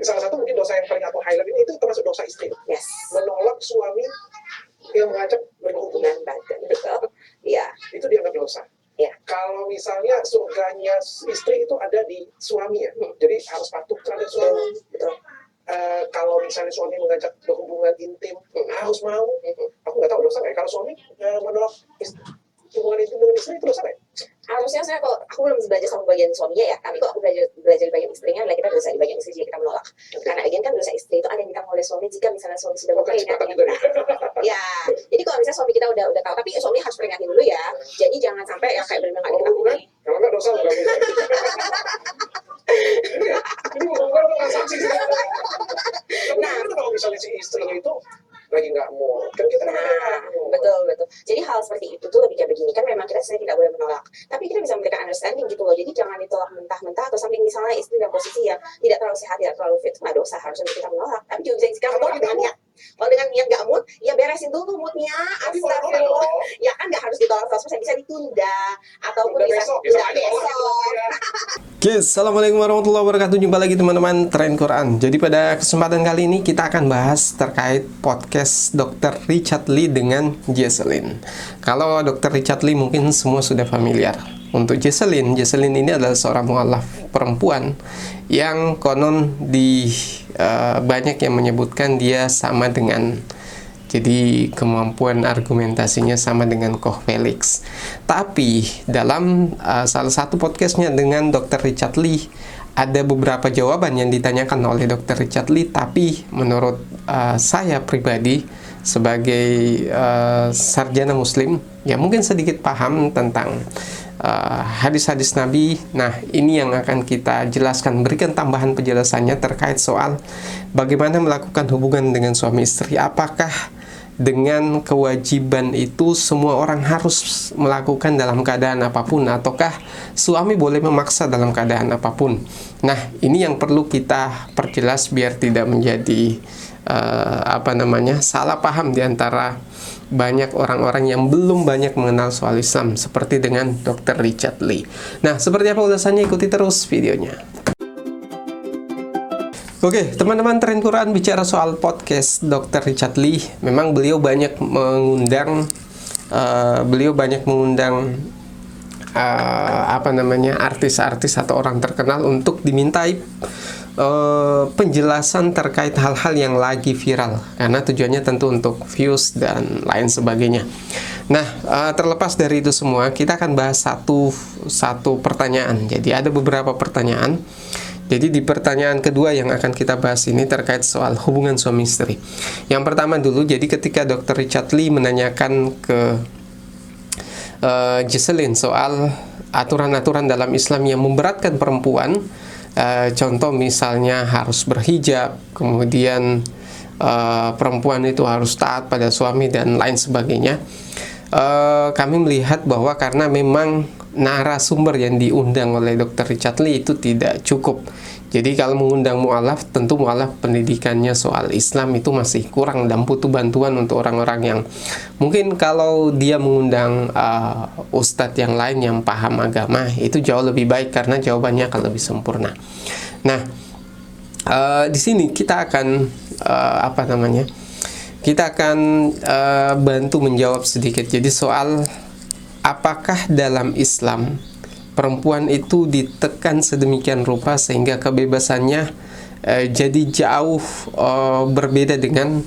Salah satu mungkin dosa yang paling aku highlight ini itu termasuk dosa istri. Yes. Menolak suami yang mengajak berhubungan badan. Betul. Iya. Itu dianggap dosa. Iya. Kalau misalnya surganya istri itu ada di suami ya, jadi harus patuh terhadap suami. Betul. Kalau misalnya suami mengajak berhubungan intim, harus mau. Aku nggak tahu dosa nggak ya. Kalau suami menolak hubungan intim dengan istri itu dosa nggak ya? Harusnya saya kalau aku belum belajar sama bagian suaminya ya, tapi kalau aku belajar di bagian istrinya, kita dosa di bagian istri jika kita menolak. Karena again kan dosa istri itu ada yang ditanggung oleh suami jika misalnya suami sudah memperingatkan kita. Ya, jadi kalau misalnya suami kita udah tahu, tapi suami harus peringatin dulu ya. Jadi jangan sampai ya kayak benar-benar nggak diketahui. Kalau nggak dosa nggak bisa. Ini hubungan dengan saksi sih. Nah, kalau misalnya si istri itu lagi nggak mau, kan kita betul. Jadi hal seperti itu tuh lebih kayak begini, kan memang kita sebenarnya tidak boleh menolak, tapi kita bisa memberikan understanding gitu loh. Jadi jangan ditolak mentah-mentah, atau sampai misalnya istri dalam posisi yang tidak terlalu sehat, tidak terlalu fit, nggak dosa harusnya kita menolak, tapi juga bisa kita menolak dengan niat. Kalau dengan niat nggak mood, ya beresin dulu moodnya. Astagfirullah. Ya kan nggak harus ditolak 100%, bisa ditunda ataupun bisa besok. Oke, assalamualaikum warahmatullahi wabarakatuh. Jumpa lagi teman-teman Tren Quran. Jadi pada kesempatan kali ini kita akan bahas terkait podcast Dr. Richard Lee dengan Jesselyn. Kalau Dr. Richard Lee mungkin semua sudah familiar. Untuk Jesselyn ini adalah seorang mu'alaf perempuan yang konon banyak yang menyebutkan dia sama dengan, jadi kemampuan argumentasinya sama dengan Koh Felix. Tapi dalam salah satu podcastnya dengan Dr. Richard Lee, ada beberapa jawaban yang ditanyakan oleh Dr. Richard Lee, tapi menurut saya pribadi sebagai sarjana muslim ya mungkin sedikit paham tentang hadis-hadis Nabi. Nah, ini yang akan kita jelaskan, berikan tambahan penjelasannya terkait soal bagaimana melakukan hubungan dengan suami istri. Apakah dengan kewajiban itu semua orang harus melakukan dalam keadaan apapun, ataukah suami boleh memaksa dalam keadaan apapun? Nah, ini yang perlu kita perjelas biar tidak menjadi salah paham di antara banyak orang-orang yang belum banyak mengenal soal Islam, seperti dengan Dr. Richard Lee. Nah, seperti apa ulasannya? Ikuti terus videonya. Oke, teman-teman Tren Quran bicara soal podcast Dr. Richard Lee. Memang beliau banyak mengundang artis-artis atau orang terkenal untuk dimintai penjelasan terkait hal-hal yang lagi viral, karena tujuannya tentu untuk views dan lain sebagainya. Nah, terlepas dari itu semua, kita akan bahas satu pertanyaan. Jadi ada beberapa pertanyaan. Jadi di pertanyaan kedua yang akan kita bahas ini terkait soal hubungan suami istri. Yang pertama dulu, jadi ketika Dr. Richard Lee menanyakan ke Jesselyn soal aturan-aturan dalam Islam yang memberatkan perempuan, contoh misalnya harus berhijab, kemudian perempuan itu harus taat pada suami dan lain sebagainya. Kami melihat bahwa karena memang narasumber yang diundang oleh Dr. Richard Lee itu tidak cukup. Jadi kalau mengundang mu'alaf, tentu mu'alaf pendidikannya soal Islam itu masih kurang dan butuh bantuan untuk orang-orang yang mungkin kalau dia mengundang ustadz yang lain yang paham agama, itu jauh lebih baik karena jawabannya akan lebih sempurna. Nah, di sini kita akan bantu menjawab sedikit. Jadi soal apakah dalam Islam perempuan itu ditekan sedemikian rupa sehingga kebebasannya jadi jauh berbeda dengan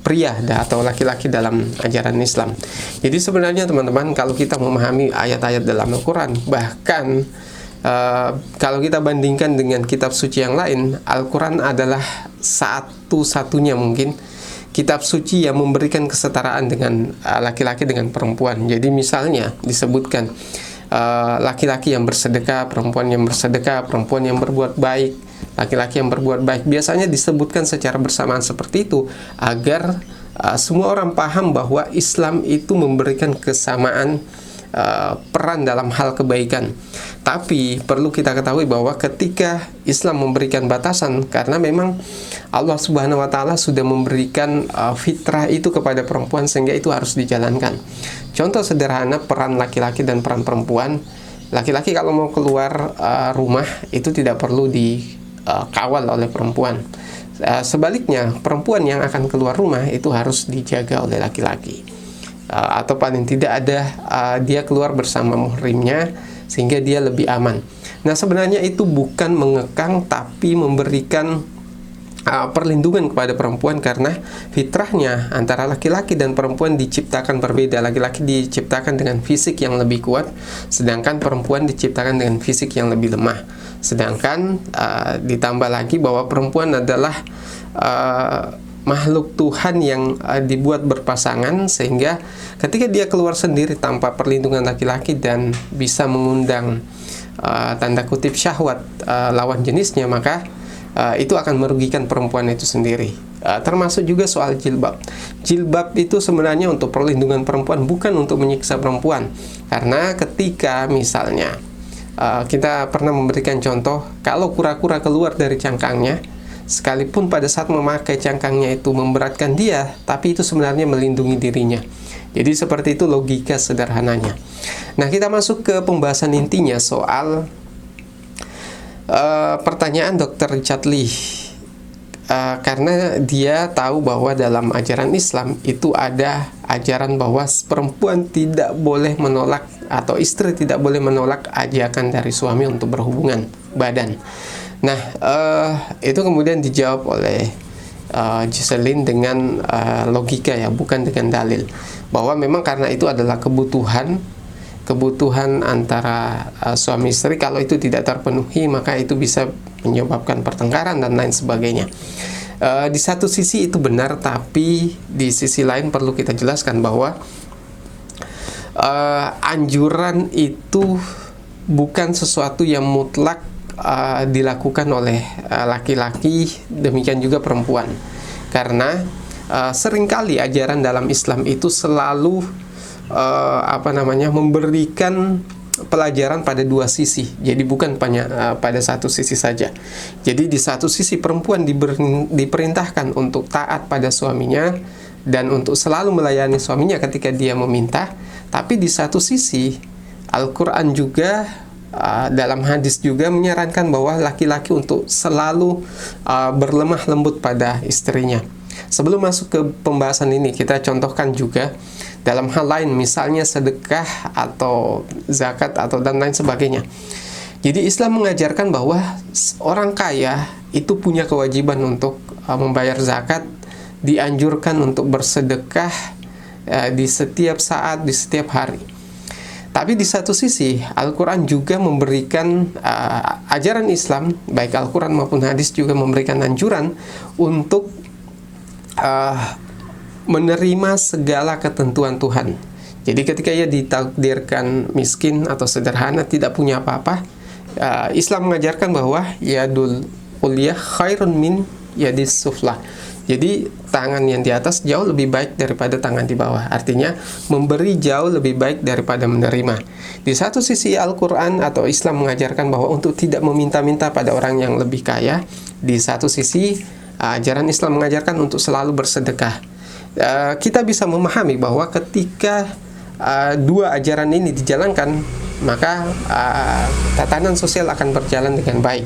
pria atau laki-laki dalam ajaran Islam. Jadi sebenarnya teman-teman, kalau kita memahami ayat-ayat dalam Al-Quran, bahkan kalau kita bandingkan dengan kitab suci yang lain, Al-Quran adalah satu-satunya mungkin kitab suci yang memberikan kesetaraan dengan laki-laki dengan perempuan. Jadi misalnya disebutkan laki-laki yang bersedekah, perempuan yang bersedekah, perempuan yang berbuat baik, laki-laki yang berbuat baik. Biasanya disebutkan secara bersamaan seperti itu agar semua orang paham bahwa Islam itu memberikan kesamaan peran dalam hal kebaikan. Tapi perlu kita ketahui bahwa ketika Islam memberikan batasan, karena memang Allah Subhanahu wa Ta'ala sudah memberikan fitrah itu kepada perempuan sehingga itu harus dijalankan. Contoh sederhana peran laki-laki dan peran perempuan. Laki-laki kalau mau keluar rumah itu tidak perlu dikawal oleh perempuan. Sebaliknya, perempuan yang akan keluar rumah itu harus dijaga oleh laki-laki. Atau paling tidak ada dia keluar bersama muhrimnya sehingga dia lebih aman. Nah, sebenarnya itu bukan mengekang tapi memberikan perlindungan kepada perempuan, karena fitrahnya antara laki-laki dan perempuan diciptakan berbeda. Laki-laki diciptakan dengan fisik yang lebih kuat, sedangkan perempuan diciptakan dengan fisik yang lebih lemah. Sedangkan ditambah lagi bahwa perempuan adalah makhluk Tuhan yang dibuat berpasangan, sehingga ketika dia keluar sendiri tanpa perlindungan laki-laki dan bisa mengundang tanda kutip syahwat lawan jenisnya, maka itu akan merugikan perempuan itu sendiri. Termasuk juga soal jilbab. Jilbab itu sebenarnya untuk perlindungan perempuan, bukan untuk menyiksa perempuan. Karena ketika misalnya kita pernah memberikan contoh, kalau kura-kura keluar dari cangkangnya, sekalipun pada saat memakai cangkangnya itu memberatkan dia, tapi itu sebenarnya melindungi dirinya. Jadi seperti itu logika sederhananya. Nah, kita masuk ke pembahasan intinya soal pertanyaan Dr. Richard Lee, karena dia tahu bahwa dalam ajaran Islam itu ada ajaran bahwa perempuan tidak boleh menolak atau istri tidak boleh menolak ajakan dari suami untuk berhubungan badan. Nah, itu kemudian dijawab oleh Ghislaine dengan logika ya, bukan dengan dalil, bahwa memang karena itu adalah kebutuhan antara suami istri. Kalau itu tidak terpenuhi, maka itu bisa menyebabkan pertengkaran dan lain sebagainya. Di satu sisi itu benar, tapi di sisi lain perlu kita jelaskan bahwa anjuran itu bukan sesuatu yang mutlak dilakukan oleh laki-laki, demikian juga perempuan. Karena seringkali ajaran dalam Islam itu selalu memberikan pelajaran pada dua sisi. Jadi bukan pada satu sisi saja. Jadi di satu sisi perempuan diperintahkan untuk taat pada suaminya dan untuk selalu melayani suaminya ketika dia meminta. Tapi di satu sisi Al-Quran juga dalam hadis juga menyarankan bahwa laki-laki untuk selalu berlemah lembut pada istrinya. Sebelum masuk ke pembahasan ini, kita contohkan juga dalam hal lain, misalnya sedekah atau zakat atau dan lain sebagainya. Jadi Islam mengajarkan bahwa orang kaya itu punya kewajiban untuk membayar zakat, dianjurkan untuk bersedekah di setiap saat, di setiap hari. Tapi di satu sisi Al-Quran juga memberikan ajaran Islam, baik Al-Quran maupun hadis juga memberikan anjuran untuk menerima segala ketentuan Tuhan. Jadi ketika ia ditakdirkan miskin atau sederhana, tidak punya apa-apa, Islam mengajarkan bahwa yadul uliyah khairun min yadis suflah. Jadi tangan yang di atas jauh lebih baik daripada tangan di bawah. Artinya memberi jauh lebih baik daripada menerima. Di satu sisi Al-Quran atau Islam mengajarkan bahwa untuk tidak meminta-minta pada orang yang lebih kaya. Di satu sisi ajaran Islam mengajarkan untuk selalu bersedekah. Kita bisa memahami bahwa ketika dua ajaran ini dijalankan, maka tatanan sosial akan berjalan dengan baik.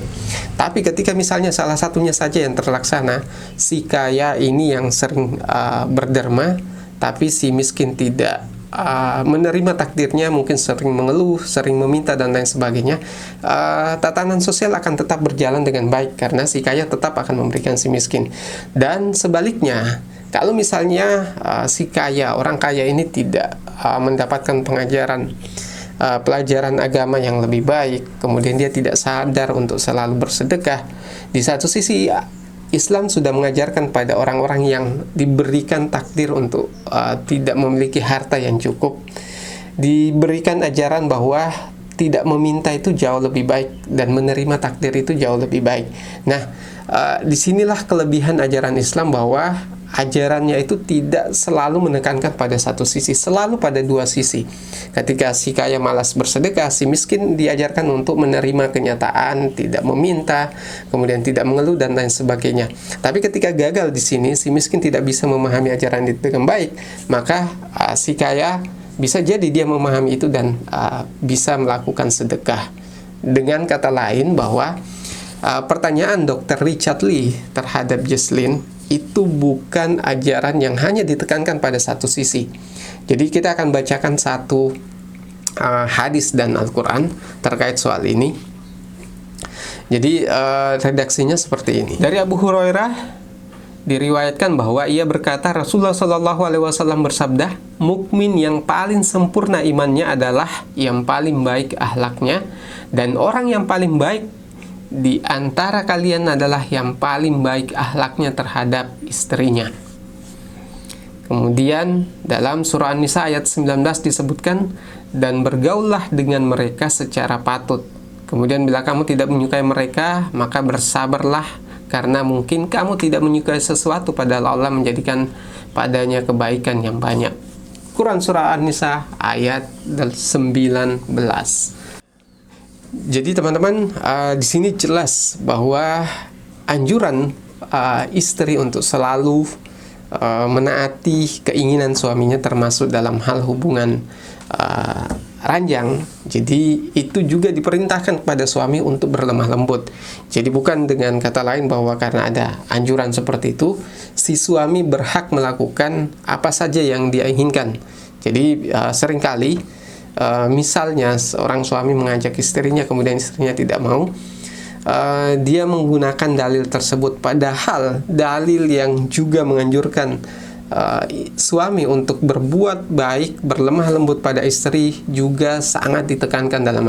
Tapi ketika misalnya salah satunya saja yang terlaksana, si kaya ini yang sering berderma, tapi si miskin tidak menerima takdirnya, mungkin sering mengeluh, sering meminta dan lain sebagainya, tatanan sosial akan tetap berjalan dengan baik karena si kaya tetap akan memberikan si miskin. Dan sebaliknya, kalau misalnya si kaya, orang kaya ini tidak mendapatkan pelajaran agama yang lebih baik, kemudian dia tidak sadar untuk selalu bersedekah, di satu sisi Islam sudah mengajarkan pada orang-orang yang diberikan takdir untuk tidak memiliki harta yang cukup, diberikan ajaran bahwa tidak meminta itu jauh lebih baik dan menerima takdir itu jauh lebih baik. Nah, disinilah kelebihan ajaran Islam, bahwa ajarannya itu tidak selalu menekankan pada satu sisi, selalu pada dua sisi. Ketika si kaya malas bersedekah, si miskin diajarkan untuk menerima kenyataan, tidak meminta, kemudian tidak mengeluh dan lain sebagainya. Tapi ketika gagal di sini, si miskin tidak bisa memahami ajaran itu dengan baik, maka si kaya bisa jadi dia memahami itu dan bisa melakukan sedekah. Dengan kata lain bahwa pertanyaan Dr. Richard Lee terhadap Jesslyn itu bukan ajaran yang hanya ditekankan pada satu sisi. Jadi kita akan bacakan satu hadis dan Al-Quran terkait soal ini. Jadi redaksinya seperti ini. Dari Abu Hurairah diriwayatkan bahwa ia berkata, Rasulullah Shallallahu Alaihi Wasallam bersabda, mukmin yang paling sempurna imannya adalah yang paling baik akhlaknya, dan orang yang paling baik di antara kalian adalah yang paling baik akhlaknya terhadap istrinya. Kemudian dalam surah An-Nisa ayat 19 disebutkan, dan bergaullah dengan mereka secara patut. Kemudian bila kamu tidak menyukai mereka, maka bersabarlah, karena mungkin kamu tidak menyukai sesuatu padahal Allah menjadikan padanya kebaikan yang banyak. Quran surah An-Nisa ayat 19. Jadi teman-teman, di sini jelas bahwa anjuran istri untuk selalu menaati keinginan suaminya termasuk dalam hal hubungan ranjang. Jadi itu juga diperintahkan kepada suami untuk berlemah lembut. Jadi bukan dengan kata lain bahwa karena ada anjuran seperti itu, si suami berhak melakukan apa saja yang dia inginkan. Jadi seringkali misalnya seorang suami mengajak istrinya, kemudian istrinya tidak mau, dia menggunakan dalil tersebut, padahal dalil yang juga menganjurkan suami untuk berbuat baik, berlemah lembut pada istri juga sangat ditekankan dalam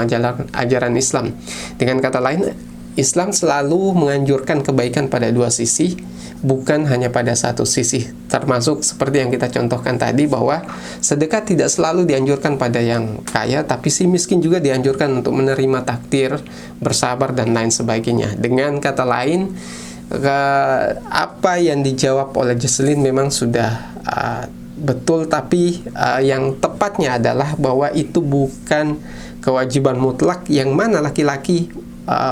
ajaran Islam. Dengan kata lain, Islam selalu menganjurkan kebaikan pada dua sisi, bukan hanya pada satu sisi. Termasuk seperti yang kita contohkan tadi, bahwa sedekah tidak selalu dianjurkan pada yang kaya, tapi si miskin juga dianjurkan untuk menerima takdir, bersabar, dan lain sebagainya. Dengan kata lain, apa yang dijawab oleh Jesslyn memang sudah betul, tapi yang tepatnya adalah bahwa itu bukan kewajiban mutlak yang mana laki-laki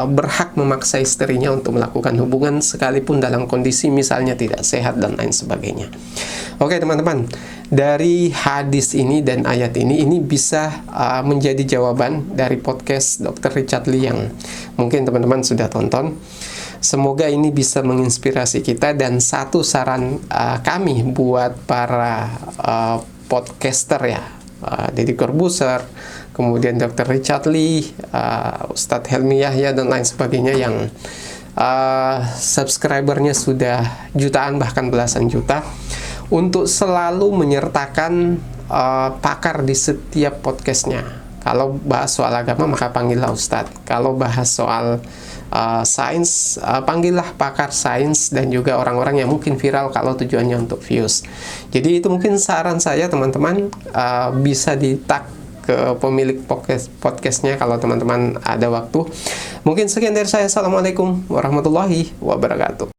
berhak memaksa istrinya untuk melakukan hubungan sekalipun dalam kondisi misalnya tidak sehat dan lain sebagainya. Oke teman-teman, dari hadis ini dan ayat ini bisa menjadi jawaban dari podcast Dr. Richard Lee yang mungkin teman-teman sudah tonton. Semoga ini bisa menginspirasi kita, dan satu saran kami buat para podcaster ya, Deddy Corbuzier, kemudian Dr. Richard Lee, Ustadz Helmi Yahya, dan lain sebagainya yang subscribernya sudah jutaan bahkan belasan juta, untuk selalu menyertakan pakar di setiap podcastnya. Kalau bahas soal agama maka panggillah Ustadz, kalau bahas soal sains, panggillah pakar sains, dan juga orang-orang yang mungkin viral kalau tujuannya untuk views. Jadi itu mungkin saran saya teman-teman, bisa di-tag ke pemilik podcastnya kalau teman-teman ada waktu. Mungkin sekian dari saya. Assalamualaikum warahmatullahi wabarakatuh.